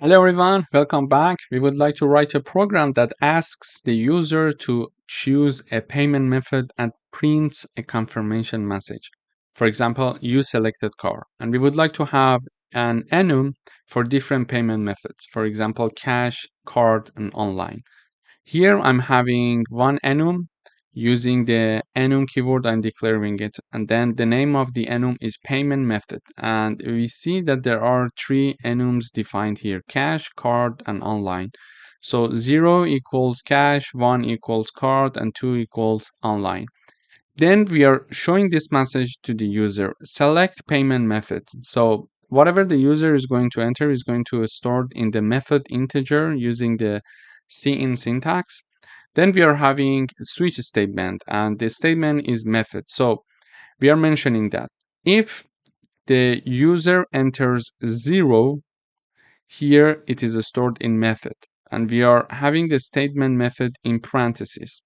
Hello everyone, welcome back. We would like to write a program that asks the user to choose a payment method and prints a confirmation message. For example, you selected car, and we would like to have an enum for different payment methods. For example, cash, card, and online. Here I'm having one enum. Using the enum keyword, I'm declaring it, and then the name of the enum is payment method. And we see that there are three enums defined here: cash, card, and online. So 0 equals cash, 1 equals card, and 2 equals online. Then we are showing this message to the user: select payment method. So whatever the user is going to enter is going to store in the method integer using the cin syntax. Then we are having switch statement, and the statement is method. So we are mentioning that if the user enters 0, here it is stored in method, and we are having the statement method in parentheses.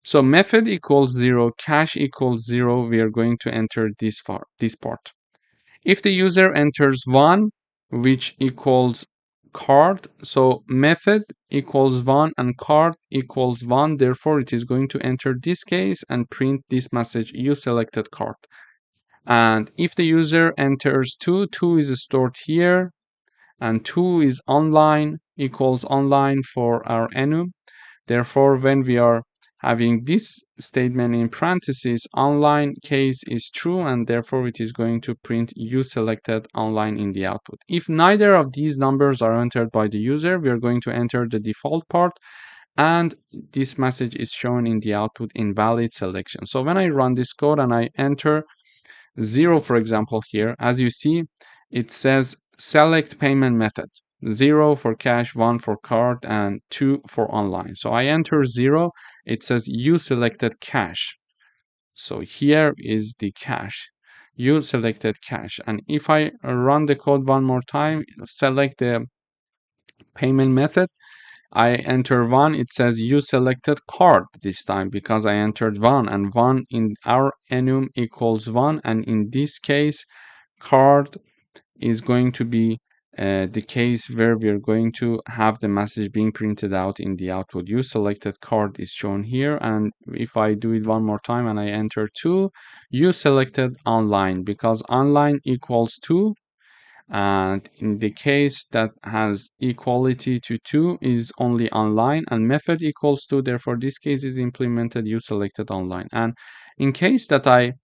So method equals 0, cash equals 0, we are going to enter this part. If the user enters 1, which equals card, so method equals 1 and card equals 1, therefore it is going to enter this case and print this message: you selected card. And if the user enters 2, 2 is stored here, and 2 is online, equals online for our enum. Therefore, when we are having this statement in parentheses, online case is true, and therefore it is going to print you selected online in the output. If neither of these numbers are entered by the user, we are going to enter the default part, and this message is shown in the output: invalid selection. So when I run this code and I enter 0, for example, here, as you see, it says select payment method. 0 for cash, 1 for card, and 2 for online. So I enter 0, it says you selected cash. So here is the cash. You selected cash. And if I run the code one more time, select the payment method, I enter 1, it says you selected card this time because I entered 1, and 1 in our enum equals 1, and in this case card is going to be the case where we are going to have the message being printed out in the output. You selected card is shown here, and if I do it one more time and I enter 2, you selected online because online equals 2, and in the case that has equality to 2 is only online, and method equals 2, therefore this case is implemented: you selected online. And in case that I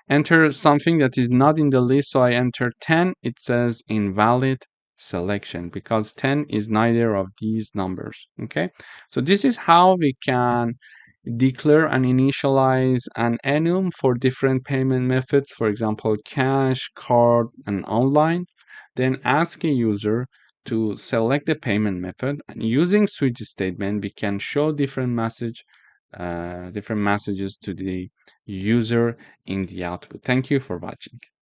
enter something that is not in the list, so I enter 10, it says invalid selection because 10 is neither of these numbers. Okay, so this is how we can declare and initialize an enum for different payment methods, for example cash, card, and online. Then ask a user to select the payment method, and using switch statement we can show different messages to the user in the output. Thank you for watching.